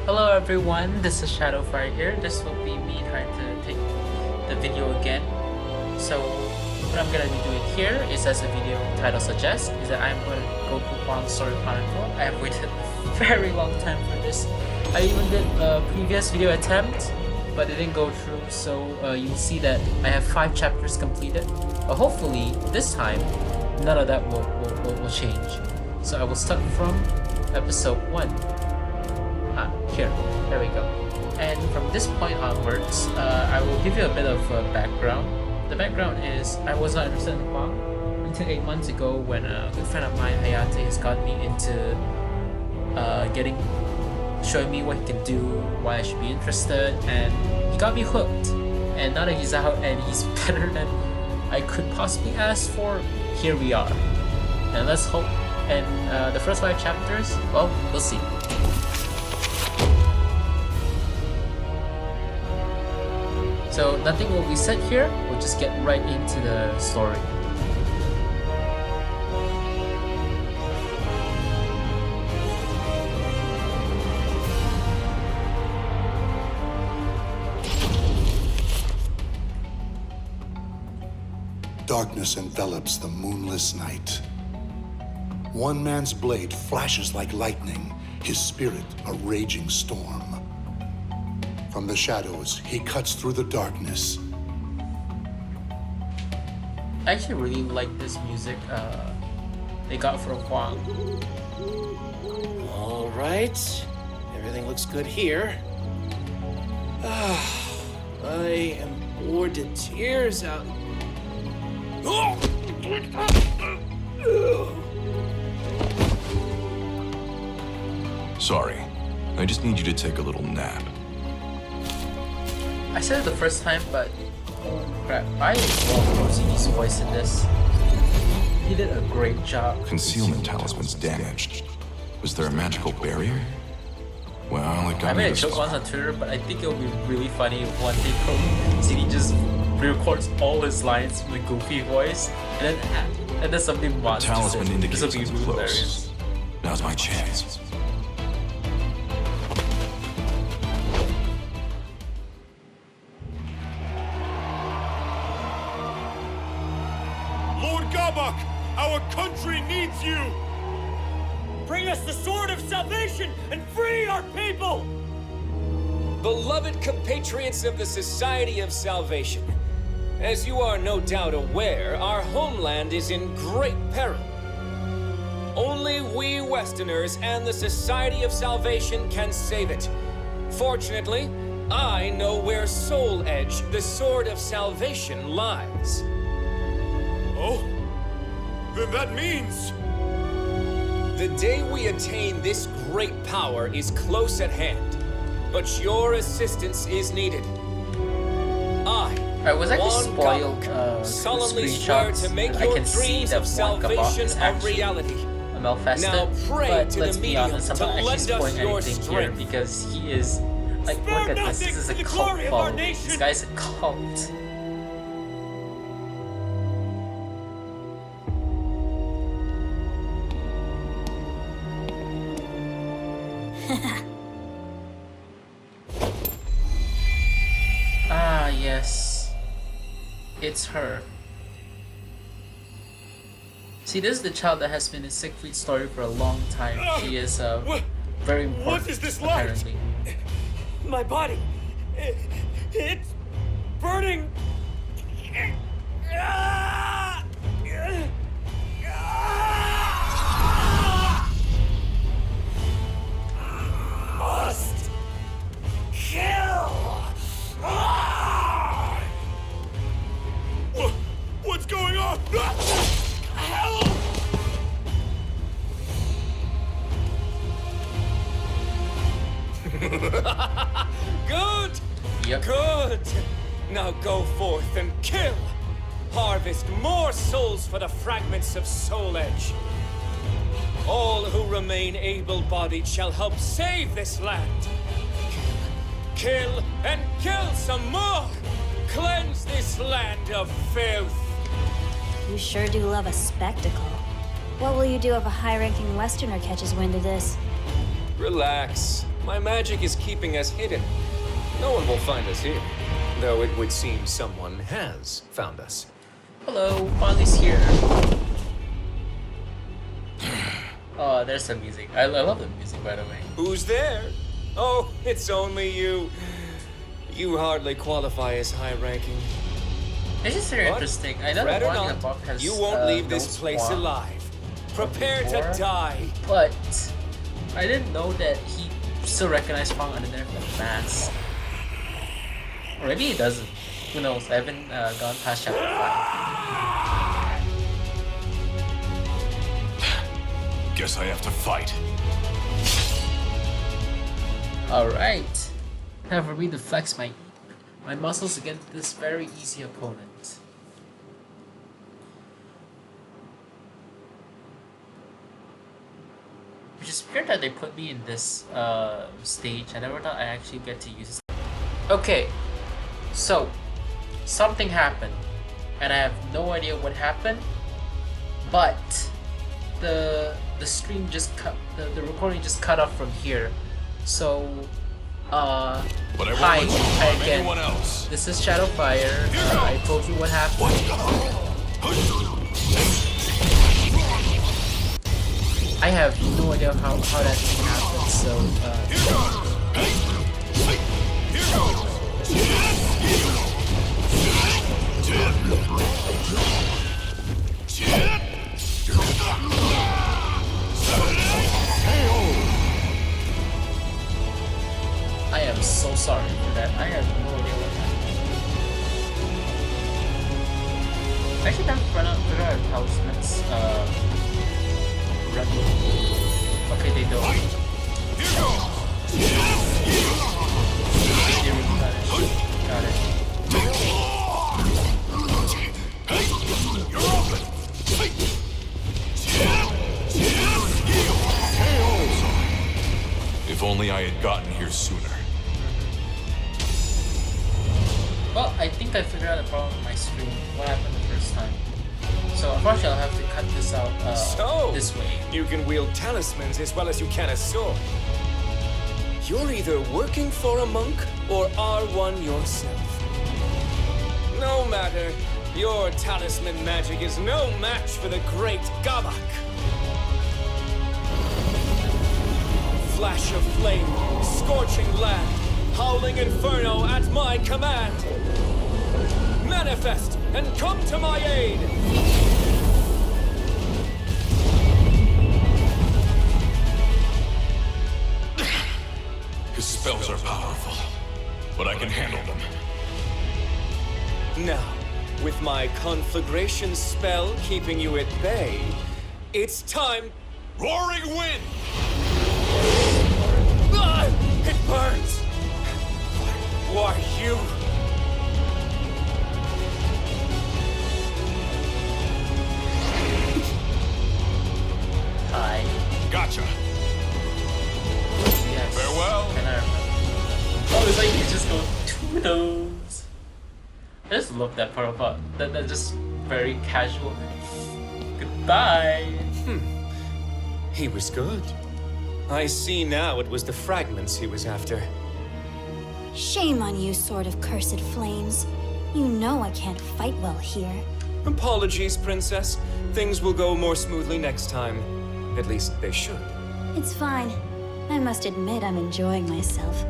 Hello everyone, this is Shadowfire here. This will be me trying to take the video again. So what I'm gonna be doing here is, as the video title suggests, is that I'm going to go through Hwang's story Chronicle. I have waited a very long time for this. I even did a previous video attempt, but it didn't go through, so you'll see that I have 5 chapters completed. But hopefully this time none of that will change. So I will start from episode 1. Here, there we go. And from this point onwards, I will give you a bit of background. The background is, I was not interested in Hwang until 8 months ago when a good friend of mine, Hayate, has got me into showing me what he can do, why I should be interested, and he got me hooked. And now that he's out and he's better than I could possibly ask for, here we are. And let's hope. And the first 5 chapters, well, we'll see. So nothing will be said here, we'll just get right into the story. Darkness envelops the moonless night. One man's blade flashes like lightning, his spirit a raging storm. From the shadows, he cuts through the darkness. I actually really like this music they got from Hwang. All right, everything looks good here. I am bored to tears out. Sorry, I just need you to take a little nap. I said it the first time, but oh crap, I love Rosini's voice in this. He did a great job. Concealment talisman's damaged. Was there a magical barrier? Well, it got I me made a this joke far. once on Twitter, but I think it'll be really funny if one day Rosini just records all his lines with a goofy voice, and then somebody mods Talisman it. indicates This will be it's really close. hilarious. Now's my chance. Lord Gabak, our country needs you! Bring us the sword of salvation and free our people! Beloved compatriots of the Society of Salvation, as you are no doubt aware, our homeland is in great peril. Only we Westerners and the Society of Salvation can save it. Fortunately, I know where Soul Edge, the sword of salvation, lies. Oh? Then that means... The day we attain this great power is close at hand, but your assistance is needed. I was actually Hwang spoiled Gabak, solemnly swear screenshots, to make and I your can see dreams that of Hwang Gabak salvation is a actually reality. a Malfested. Now pray But to let's the be medium honest, I'm to not actually lend us spoiling your anything here strength. because he is like, Spare look at this. This nothing is a for the cult glory of our following. nation. This guy's a cult. Ah, yes. It's her. See, this is the child that has been in Siegfried's story for a long time. She is very important, What is this light? apparently. My body, it's burning. Must kill. What's going on? Help! Good! Yep. Good! Now go forth and kill! Harvest more souls for the fragments of Soul Edge. All who remain able-bodied shall help save this land. Kill and kill some more! Cleanse this land of filth! You sure do love a spectacle. What will you do if a high-ranking Westerner catches wind of this? Relax. My magic is keeping us hidden. No one will find us here. Though it would seem someone has found us. Hello, Molly's here. Oh, there's some music. I love the music, by the way. Who's there? Oh, it's only you. You hardly qualify as high-ranking. This is very But, interesting. I know dread the or one in not, the book has you won't leave no this place Hwang alive. Prepare to before, die. But I didn't know that he still recognized Hwang underneath the mask. Or maybe he doesn't. Who knows? I haven't gone past chapter 5. Guess I have to fight. Alright. Time for me to flex my muscles against this very easy opponent. Which is weird that they put me in this stage. I never thought I actually get to use this. Okay, so something happened, and I have no idea what happened, but the stream just cut, the recording just cut off from here. So But I won't hi, let you hi harm again. anyone else. This is Shadowfire. I told you what happened. I have no idea how that even happened, so I am so sorry for that. I have no idea what happened. Actually, I'm run out of talismans. Okay, they don't. They replenish. Got it. If only I had gotten here sooner. Well, I think I figured out the problem with my stream. What happened the first time? So unfortunately, I'll have to cut this out this way. You can wield talismans as well as you can a sword. You're either working for a monk or are one yourself. No matter, your talisman magic is no match for the great Gabak. Flash of flame, scorching land, howling inferno at my command. Manifest and come to my aid. His spells are powerful, but I can handle them. Now, with my conflagration spell keeping you at bay, it's time. Roaring wind! Ah, it burns! Why, you... Hi. Gotcha. Yes. Farewell. And I remember. Oh, it's like you just go to those. I just love that part about that. That's just very casual. Goodbye. He was good. I see now it was the fragments he was after. Shame on you, Sword of Cursed Flames. You know I can't fight well here. Apologies, Princess. Things will go more smoothly next time. At least they should. It's fine. I must admit I'm enjoying myself.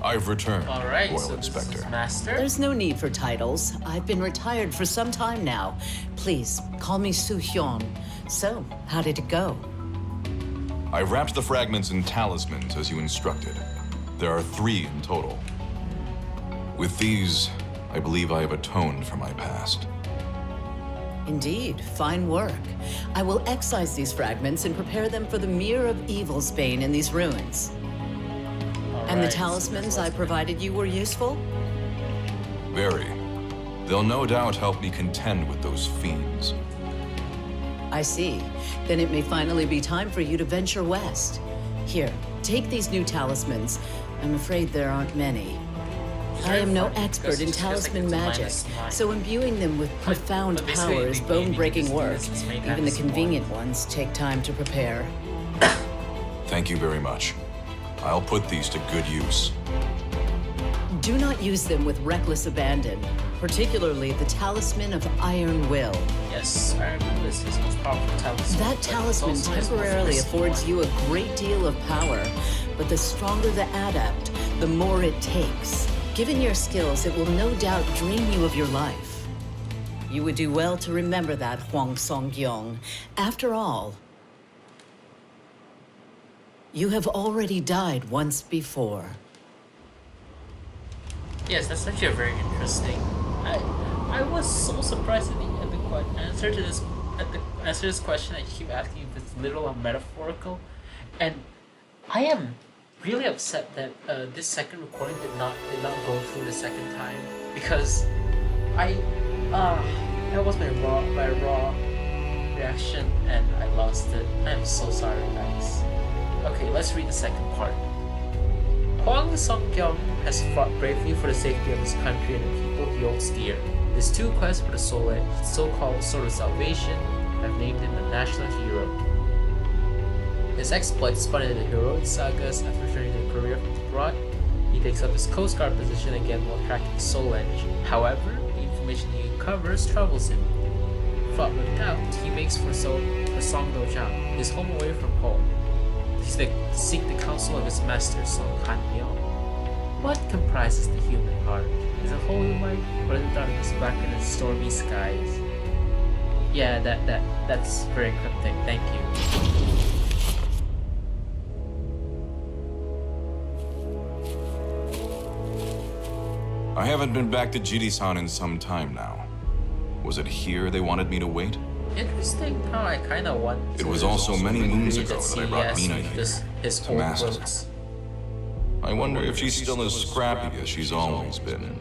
I've returned, All right. Royal So this Inspector. is Master. There's no need for titles. I've been retired for some time now. Please, call me Su Hyun. So, how did it go? I wrapped the fragments in talismans as you instructed. There are 3 in total. With these, I believe I have atoned for my past. Indeed, fine work. I will excise these fragments and prepare them for the Mirror of Evil's bane in these ruins. And the Alright, so talismans this I was- provided you were useful? Very. They'll no doubt help me contend with those fiends. I see. Then it may finally be time for you to venture west. Here, take these new talismans. I'm afraid there aren't many. I am no funny expert because in it just feels like talisman it's a magic, -9. so imbuing them with profound but basically, power is maybe we bone-breaking just do work. this as many Even times the as we want. convenient ones take time to prepare. Thank you very much. I'll put these to good use. Do not use them with reckless abandon, particularly the Talisman of Iron Will. Yes, Iron Will is his most powerful talisman. That but it's talisman also his most temporarily risky affords one. you a great deal of power, but the stronger the adept, the more it takes. Given your skills, it will no doubt drain you of your life. You would do well to remember that, Hwang Song-gyong. After all, you have already died once before. Yes, that's actually a very interesting. I was so surprised at the answer to this question that you keep asking if it's literal or metaphorical, and I am really upset that this second recording did not go through the second time, because that was my raw reaction and I lost it. I am so sorry, guys. Okay, let's read the second part. Hwang Song-gyong has fought bravely for the safety of his country and the people he holds dear. His two quests for the so-called Sword of Salvation have named him a national hero. His exploits spun into heroic sagas after returning to Korea from abroad. He takes up his Coast Guard position again while tracking Soul Edge. However, the information he uncovers troubles him. Fraught with doubt, he makes for Songdo-jang, his home away from home. To seek the counsel of his master, Song Han-myung. What comprises the human heart? Is it holy light, or the darkness back in the stormy skies? Yeah, that's very cryptic. Thank you. I haven't been back to Jiri-san in some time now. Was it here they wanted me to wait? Interesting how I kind of want. It was also many moons read ago that I brought Mina here his to old master. clothes. I wonder if she's still as scrappy as she's always been.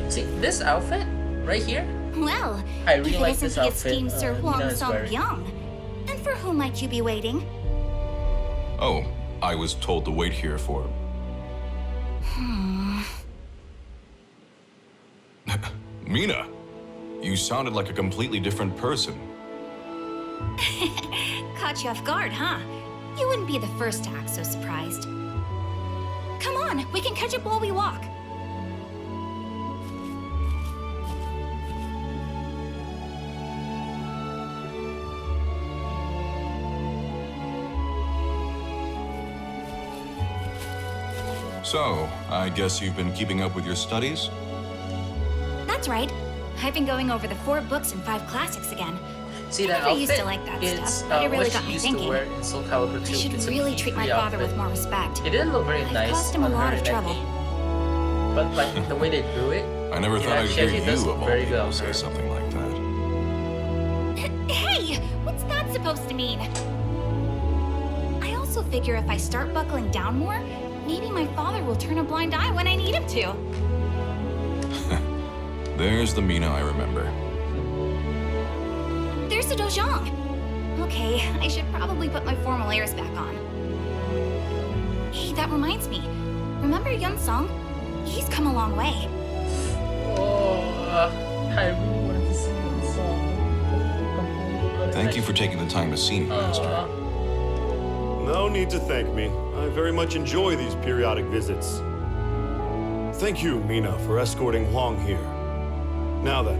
See this outfit right here? Well, I really if it like isn't this the outfit, esteemed Sir Nina Hwang is wearing. Song-gyong. And for whom might you be waiting? Oh, I was told to wait here for... Mina, you sounded like a completely different person. Caught you off guard, huh? You wouldn't be the first to act so surprised. Come on, we can catch up while we walk. So, I guess you've been keeping up with your studies? That's right. I've been going over the 4 books and 5 classics again. See that I never outfit? used to like that It's stuff, but it really what got she me used thinking. to wear in Soul Calibur 2. I should It's a really treat my P3 father outfit. with more respect. It didn't look very I've nice caused him a on her lot of in that trouble. game. But like the way they drew it, I never thought I'd she hear actually you does of look all very good people on say her. something like that. Hey, what's that supposed to mean? I also figure if I start buckling down more, maybe my father will turn a blind eye when I need him to. There's the Mina I remember. There's the Dojang. Okay, I should probably put my formal airs back on. Hey, that reminds me. Remember Yun Song? He's come a long way. Oh, I really wanted to see this song. Thank you for taking the time to see me, Master. No need to thank me. I very much enjoy these periodic visits. Thank you, Mina, for escorting Hwang here. Now then,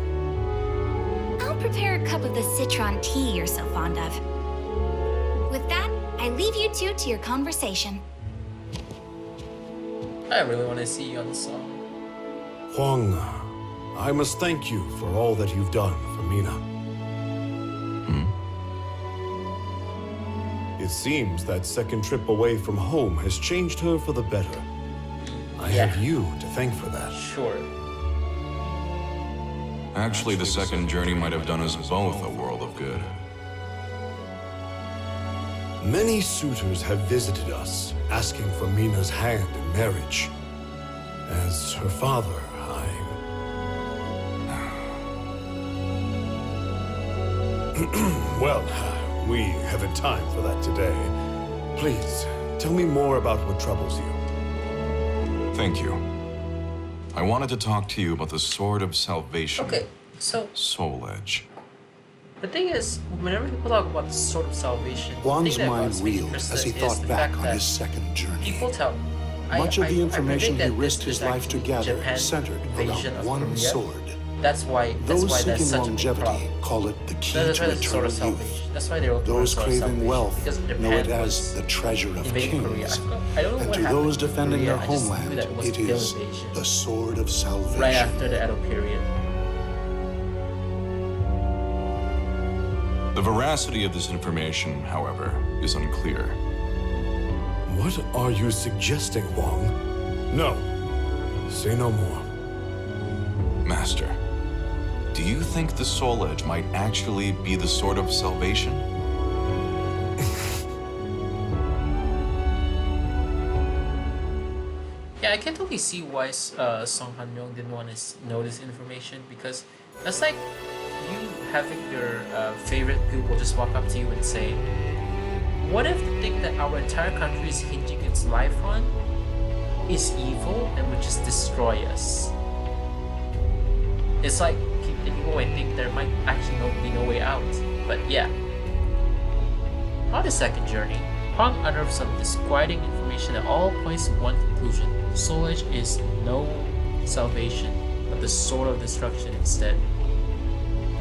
I'll prepare a cup of the citron tea you're so fond of. With that, I leave you two to your conversation. I really want to see you on the song. Hwang, I must thank you for all that you've done for Mina. It seems that second trip away from home has changed her for the better. I have you to thank for that. Sure. Actually, the second journey might have done us both a world of good. Many suitors have visited us, asking for Mina's hand in marriage. As her father, Well, we haven't time for that today. Please, tell me more about what troubles you. Thank you. I wanted to talk to you about the Sword of Salvation. Okay, so Soul Edge. the thing is, whenever people talk about the Sword of Salvation, Hwang's the thing that mind got me reeled interested as he is thought the back fact on that his second journey. people tell. Much of the information predict he that risked this his was life to actually gather Japan's centered invasion around of one Korea. sword. That's why Those that's seeking such a big longevity problem. call it the key That's why to the Sword eternal of Salvation. youth. That's why they wrote Those the Sword of craving Salvation, wealth because know it Japan as was the treasure of invading Korea. kings. I don't know And what to happened those to defending Korea. their I just knew homeland, that it was it still is invasion. the Sword of Salvation. Right after the Edo period. The veracity of this information, however, is unclear. What are you suggesting, Hwang? No. Say no more. Master, do you think the Soul Edge might actually be the Sword of Salvation? Yeah, I can totally see why Song Han-myung didn't want to know this information, because that's like you having your favorite people just walk up to you and say, what if the thing that our entire country is hinging its life on is evil and would just destroy us? It's like people might think there might actually be no way out. But yeah. On the second journey, Hwang unearthed some disquieting information that all points to one conclusion. Soul Edge is no salvation, but the sword of destruction instead.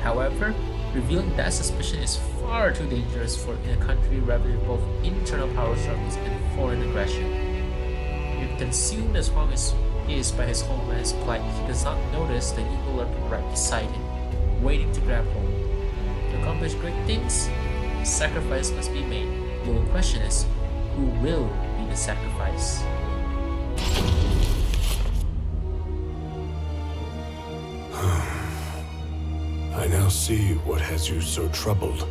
However, revealing that suspicion is far too dangerous for in a country wrapped in both internal power struggles and foreign aggression. If consumed as Hwang is by his homeland's plight, he does not notice the evil lurking right beside him, waiting to grab hold. To accomplish great things, sacrifice must be made. The only question is, who will be the sacrifice? I now see what has you so troubled.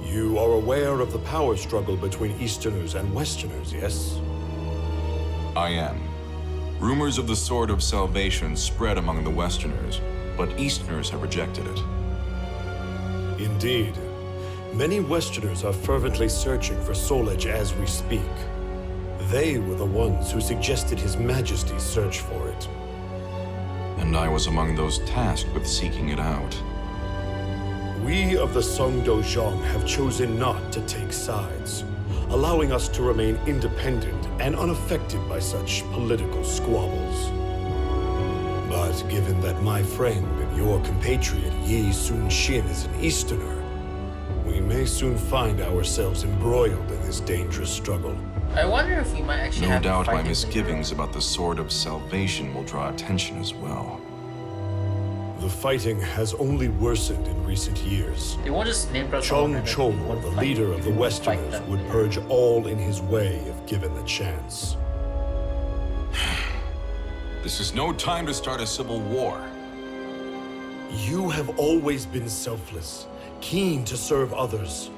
You are aware of the power struggle between Easterners and Westerners, yes? I am. Rumors of the Sword of Salvation spread among the Westerners, but Easterners have rejected it. Indeed. Many Westerners are fervently searching for Soul Edge as we speak. They were the ones who suggested His Majesty's search for it. And I was among those tasked with seeking it out. We of the Songdo-jong have chosen not to take sides, allowing us to remain independent and unaffected by such political squabbles. But given that my friend and your compatriot Yi Sun-shin is an Easterner, we may soon find ourselves embroiled in this dangerous struggle. I wonder if we might actually No have to doubt fight my in the misgivings about the Sword of Salvation will draw attention as well. The fighting has only worsened in recent years. They won't just name drop Chong someone Chol, and then the fight. leader of the They won't fight Westerners, them. would purge all in his way if given the chance. This is no time to start a civil war. You have always been selfless, keen to serve others.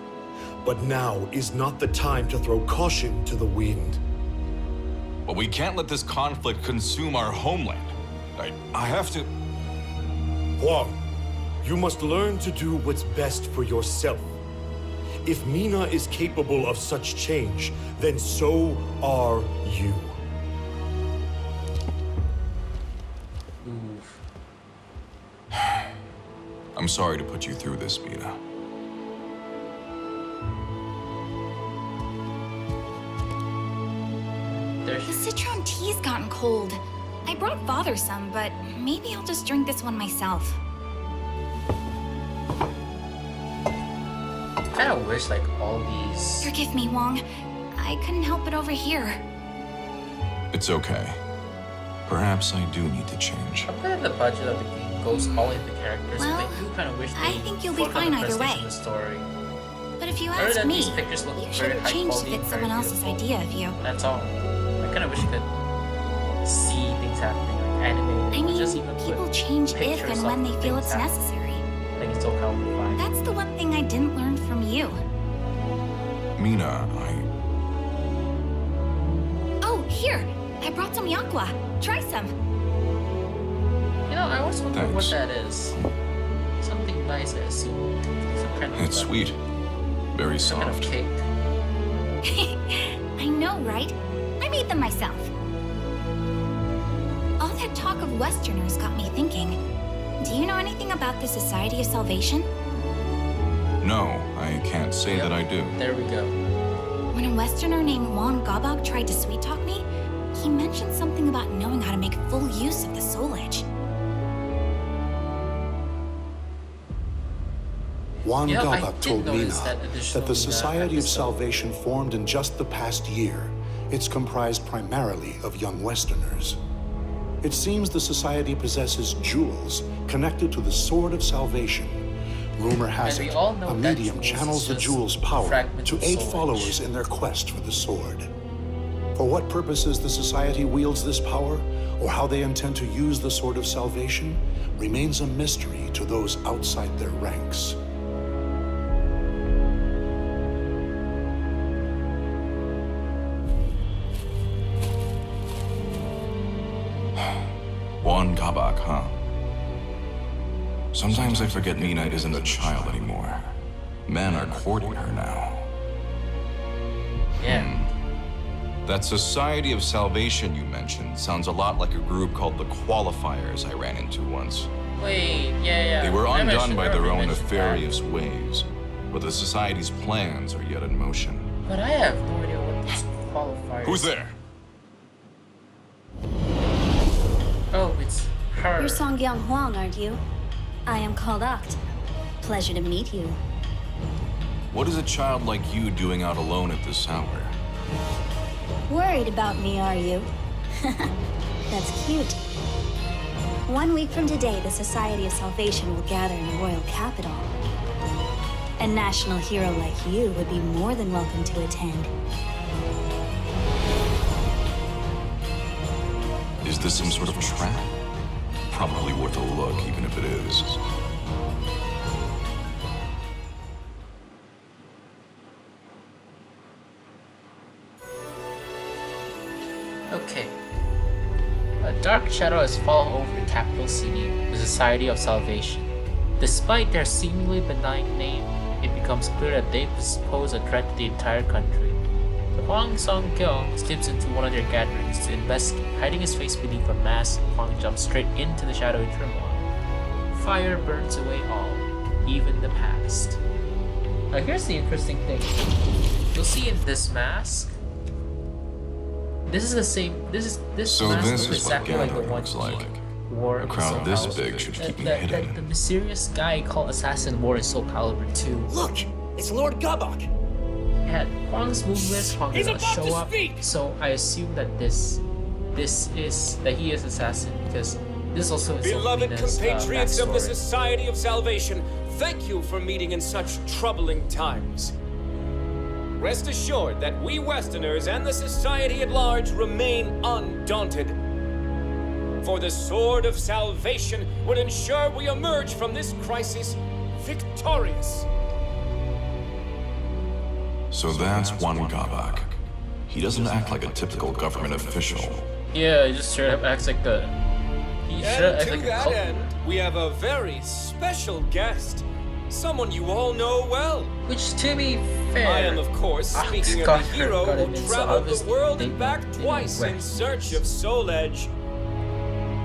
But now is not the time to throw caution to the wind. But we can't let this conflict consume our homeland. I have to... Hwang, you must learn to do what's best for yourself. If Mina is capable of such change, then so are you. Oof. I'm sorry to put you through this, Mina. There's The citron tea's gotten cold. I brought Father some, but maybe I'll just drink this one myself. kind of wish like all these. Forgive me, Hwang. I couldn't help it over here. It's okay. Perhaps I do need to change. I'm glad the budget of the game goes all into characters, but Well, I do kind of wish I they think you'll be focus on fine the either prestige way. of the story. But if you Other ask than me, these pictures look you very shouldn't high change to quality fit and someone very else's beautiful. idea of you. That's all. I kind of wish you could see things happening, like animated, I or mean, just even people put change if pictures and when of they feel things it's happening. necessary. Like it's all cowboy vibe. That's the one thing I didn't learn from you. Mina, Oh, here! I brought some yakwa. Try some. You know, I always wonder what Thanks. that is. Something nice, I assume. Some kind of It's sweet. Very some kind of soft. cake. I know, right? I made them myself. All that talk of Westerners got me thinking. Do you know anything about the Society of Salvation? No, I can't say that I do. There we go. When a Westerner named Hwang tried to sweet-talk me, he mentioned something about knowing how to make full use of the Soul Edge. Hwang Yeah, I Gabak did told Mina notice that that additional the Society of episode. Salvation formed in just the past year. It's comprised primarily of young Westerners. It seems the Society possesses jewels connected to the Sword of Salvation. Rumor has And we it, all know a that medium jewels channels is the just jewel's power fragments to of aid soul followers edge. in their quest for the sword. For what purposes the Society wields this power, or how they intend to use the Sword of Salvation, remains a mystery to those outside their ranks. Hwang Gabak, huh? Sometimes I forget Mina isn't a child anymore. Men are courting her now. Yeah. That Society of Salvation you mentioned sounds a lot like a group called the Qualifiers I ran into once. Wait, yeah. They were I undone mentioned- by I their already own mentioned nefarious ways, but the Society's plans are yet in motion. that. But I have no idea what these qualifiers. Who's there? Oh, it's her. You're Song-Gyung Hwang, aren't you? I am called Oct. Pleasure to meet you. What is a child like you doing out alone at this hour? Worried about me, are you? That's cute. 1 week from today, the Society of Salvation will gather in the royal capital. A national hero like you would be more than welcome to attend. Is this some sort of trap? Probably worth a look, even if it is. Okay. A dark shadow has fallen over the capital city, the Society of Salvation. Despite their seemingly benign name, it becomes clear that they pose a threat to the entire country. The Hwang Song-gyung slips into one of their gatherings to investigate. Hiding his face beneath a mask, Hwang jumps straight into the shadowy turmoil. Fire burns away all, even the past. Now here's the interesting thing. You'll see in this mask, this is the same. This So mask this looks is what exactly like the gathering one looks he like. wore A in crowd Soul this Calibur. big should keep me The hidden. mysterious guy called Assassin wore in Soul Calibur 2. Look, it's Lord Gabak. Had Hwang's moveless, Hwang He's does not about show to up. speak! So I assume that he is Assassin because this also is Beloved Mina's, compatriots of the backstory. Society of Salvation, thank you for meeting in such troubling times. Rest assured that we Westerners and the Society at large remain undaunted. For the Sword of Salvation would ensure we emerge from this crisis victorious. So that's Hwang Gabak. He doesn't act like a typical government official. Yeah, he just straight up acts like the. He straight up And acts to like a that cult. end, we have a very special guest. Someone you all know well. Which, to be fair, I am, of course, speaking of got the hero got him who in, so traveled the obviously world they and back didn't twice in west. search of Soul Edge.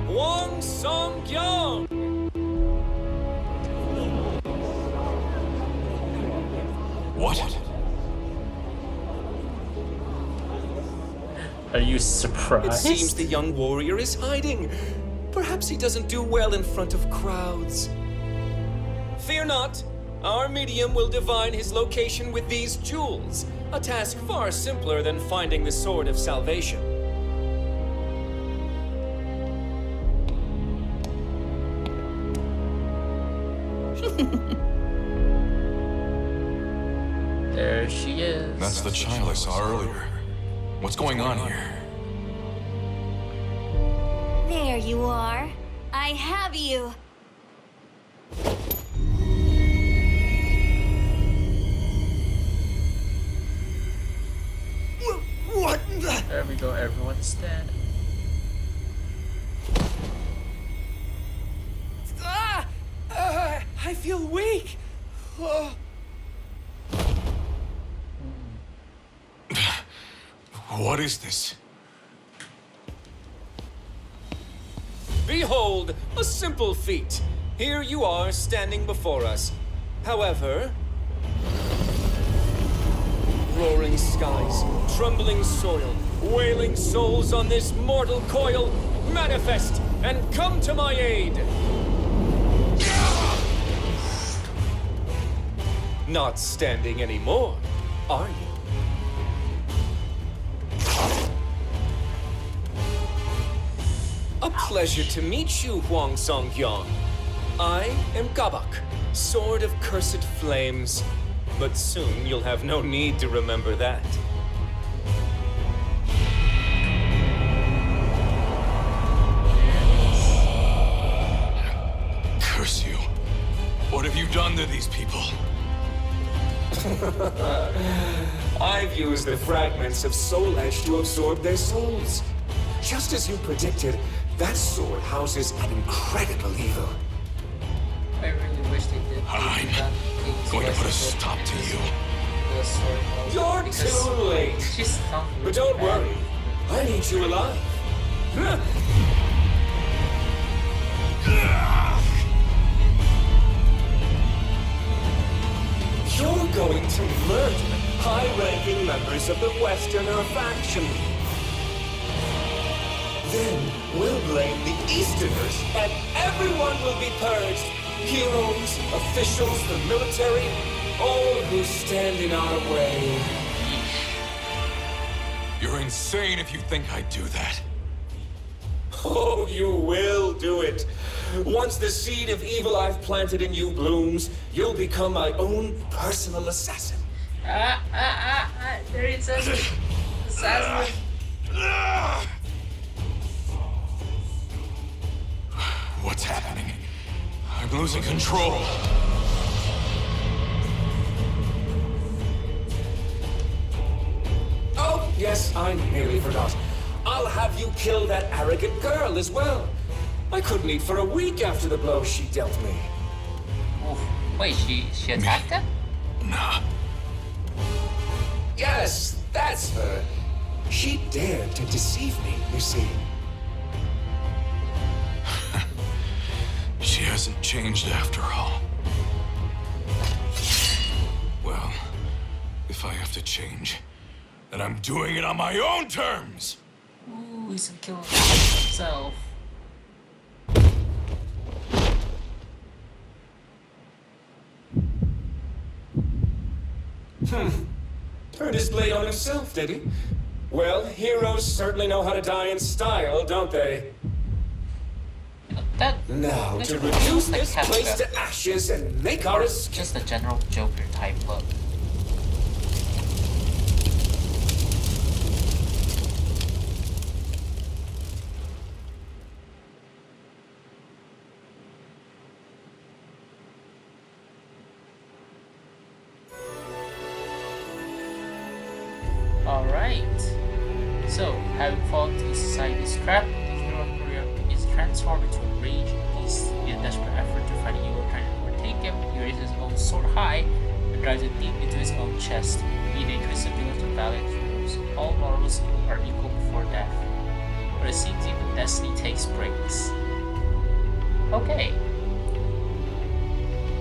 Hwang Song-gyung! What? Are you surprised? It seems the young warrior is hiding. Perhaps he doesn't do well in front of crowds. Fear not. Our medium will divine his location with these jewels. A task far simpler than finding the Sword of Salvation. There she is. That's the child I saw earlier. What's going on here? There you are. I have you. What the? There we go, everyone's dead. Ah! I I feel weak. Oh. What is this? Behold, a simple feat. Here you are standing before us. However, roaring skies, trembling soil, wailing souls on this mortal coil, manifest and come to my aid. Not standing anymore, are you? A pleasure to meet you, Hwang Song-hyun. I am Gabak, Sword of Cursed Flames. But soon you'll have no need to remember that. Curse you. What have you done to these people? I've used the fragments of Soul Edge to absorb their souls. Just as you predicted, that sword houses an incredible evil. I really wish they did. I'm going to put a stop to you. You're too late. She's But don't worry, I need you alive. You're going to murder high-ranking members of the Westerner faction. Then we'll blame the Easterners, and everyone will be purged. Heroes, officials, the military, all who stand in our way. You're insane if you think I'd do that. Oh, you will do it. Once the seed of evil I've planted in you blooms, you'll become my own personal assassin. There it says assassin. What's happening? I'm losing control. Oh, yes, I nearly forgot. I'll have you kill that arrogant girl as well. I couldn't eat for a week after the blow she dealt me. Oof. Wait, she attacked him? Nah. Yes, that's her. She dared to deceive me, you see. She hasn't changed after all. Well, if I have to change, then I'm doing it on my own terms! Ooh, he's gonna kill himself. Turned his blade on himself, did he? Well, heroes certainly know how to die in style, don't they? That Now, that's to cool. reduce Like this Kafka. place to ashes and make our escape. Just a general Joker type look. Alright. So, having fallen to the society's trap, the hero of Korea is transformed into a raging beast. In a desperate effort to fight a evil trying to overtake him, he raises his own sword high and drives it deep into his own chest. Be dangerous appeal to valiant heroes. All mortals are equal before death. But it seems even destiny takes breaks. Okay.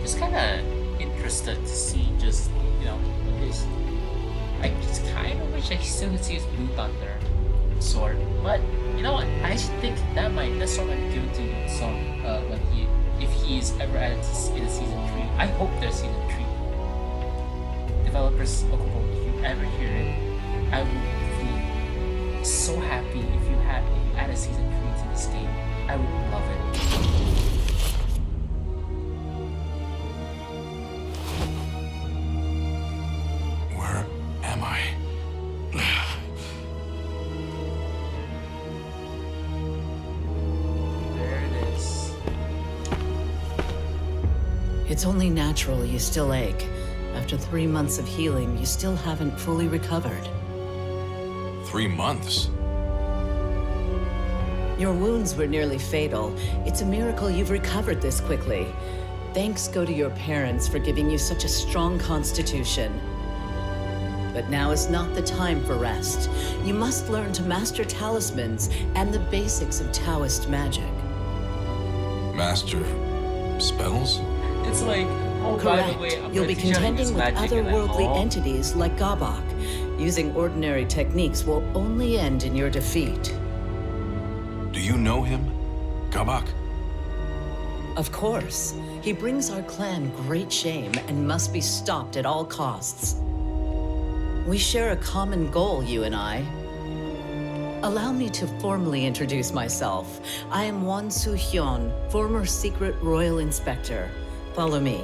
Just kinda interested to see just, his. I just kind of wish I still could see his Blue Thunder sword, but you know what? I think that sword might be given to Yoon Song if he's ever added in season 3. I hope there's season 3. Developers, Okubo, if you ever hear it, I would be so happy if you added season 3 to this game. I would love it. It's only natural you still ache. After 3 months of healing, you still haven't fully recovered. 3 months? Your wounds were nearly fatal. It's a miracle you've recovered this quickly. Thanks go to your parents for giving you such a strong constitution. But now is not the time for rest. You must learn to master talismans and the basics of Taoist magic. Master spells? It's like, oh, by Correct. the way, I'm You'll be gonna teach you how to use contending with magic, and then, otherworldly oh, entities like Gabak. Using ordinary techniques will only end in your defeat. Do you know him? Gabak? Of course. He brings our clan great shame and must be stopped at all costs. We share a common goal, you and I. Allow me to formally introduce myself. I am Hwang Soo-hyun, former secret royal inspector. Follow me.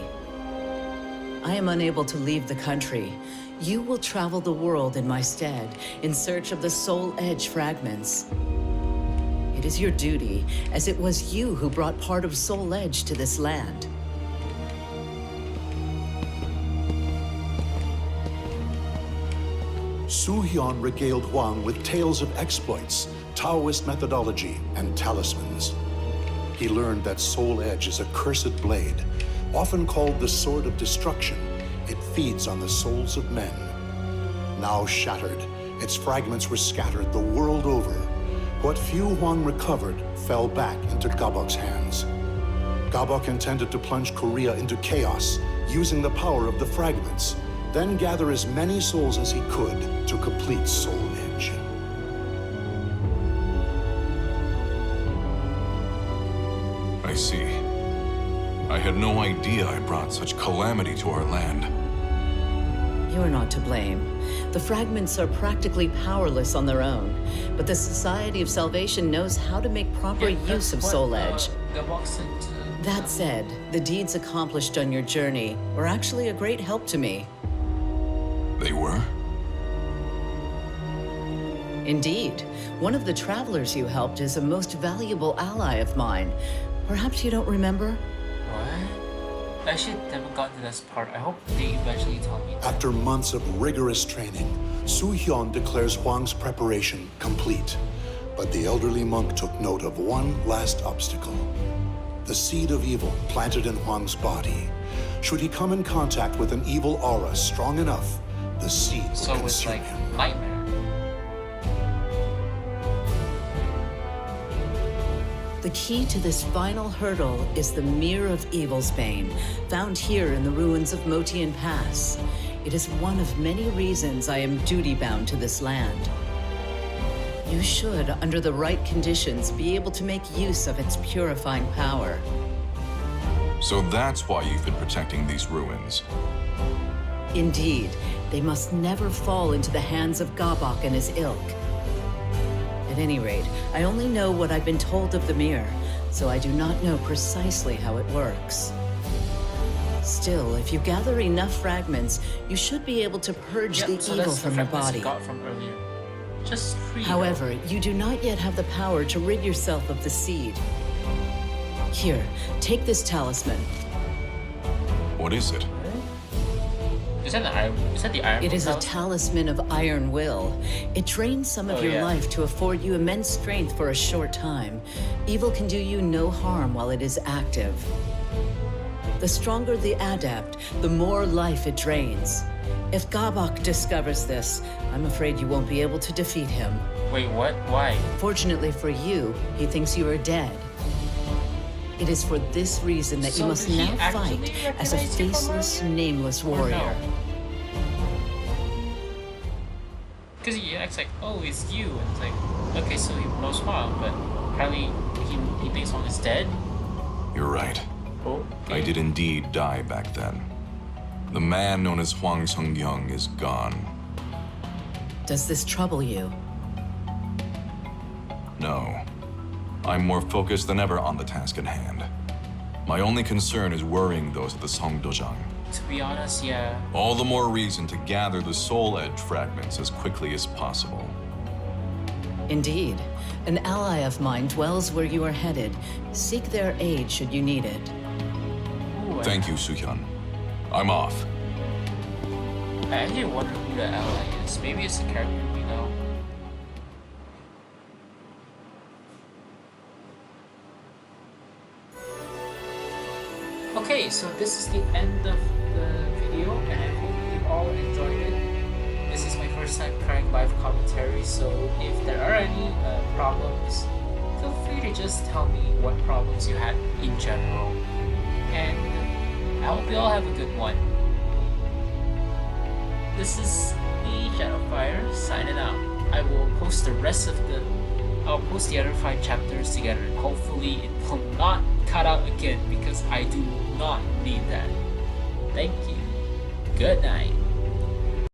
I am unable to leave the country. You will travel the world in my stead, in search of the Soul Edge fragments. It is your duty, as it was you who brought part of Soul Edge to this land. Soo-hyun regaled Hwang with tales of exploits, Taoist methodology, and talismans. He learned that Soul Edge is a cursed blade, often called the Sword of Destruction. It feeds on the souls of men. Now shattered, its fragments were scattered the world over. What few Hwang recovered fell back into Gabok's hands. Gabok intended to plunge Korea into chaos, using the power of the fragments, then gather as many souls as he could to complete Soul Edge. I see. I had no idea I brought such calamity to our land. You are not to blame. The fragments are practically powerless on their own, but the Society of Salvation knows how to make proper use of Soul Edge. That said, the deeds accomplished on your journey were actually a great help to me. They were? Indeed. One of the travelers you helped is a most valuable ally of mine. Perhaps you don't remember? What? I actually never got to this part. I hope they eventually tell me. After months of rigorous training, Soo-hyun declares Hwang's preparation complete. But the elderly monk took note of one last obstacle. The seed of evil planted in Hwang's body. Should he come in contact with an evil aura strong enough, the seed would So it's consume like him. nightmare. The key to this final hurdle is the Mirror of Evil's Bane, found here in the ruins of Motian Pass. It is one of many reasons I am duty-bound to this land. You should, under the right conditions, be able to make use of its purifying power. So that's why you've been protecting these ruins. Indeed, they must never fall into the hands of Gabok and his ilk. At any rate, I only know what I've been told of the mirror, so I do not know precisely how it works. Still, if you gather enough fragments, you should be able to purge the so evil that's the from your fragments body. you got from earlier. Just free. However, you do not yet have the power to rid yourself of the seed. Here, take this talisman. What is it? Is that the iron? Is that the iron? It is a talisman? talisman of iron will. It drains some of Oh, your yeah. life to afford you immense strength for a short time. Evil can do you no harm while it is active. The stronger the adept, the more life it drains. If Gabok discovers this, I'm afraid you won't be able to defeat him. Wait, what? Why? Fortunately for you, he thinks you are dead. It is for this reason that So you must did he now actually fight as a recognize you from faceless, earlier? nameless Or warrior. no? Because he acts like, oh, it's you. And it's like, okay, so he knows Hwang, but apparently he thinks Hwang is dead. You're right. Oh, I did indeed die back then. The man known as Hwang Sung-young is gone. Does this trouble you? No. I'm more focused than ever on the task at hand. My only concern is worrying those at the Songdojang. To be honest, yeah. All the more reason to gather the Soul Edge fragments as quickly as possible. Indeed. An ally of mine dwells where you are headed. Seek their aid should you need it. Ooh, Thank you, Soo-hyun. I'm off. I actually wonder who the ally is. Maybe it's a character we know. Okay, so this is the end of the video, and I hope you all enjoyed it. This is my first time trying live commentary, so if there are any problems, feel free to just tell me what problems you had in general. And I hope you all have a good one. This is me, Shadowfire, signing out. I will post the rest of I'll post the other 5 chapters together, and hopefully it will not cut out again because I do not need that. Thank you. Good night.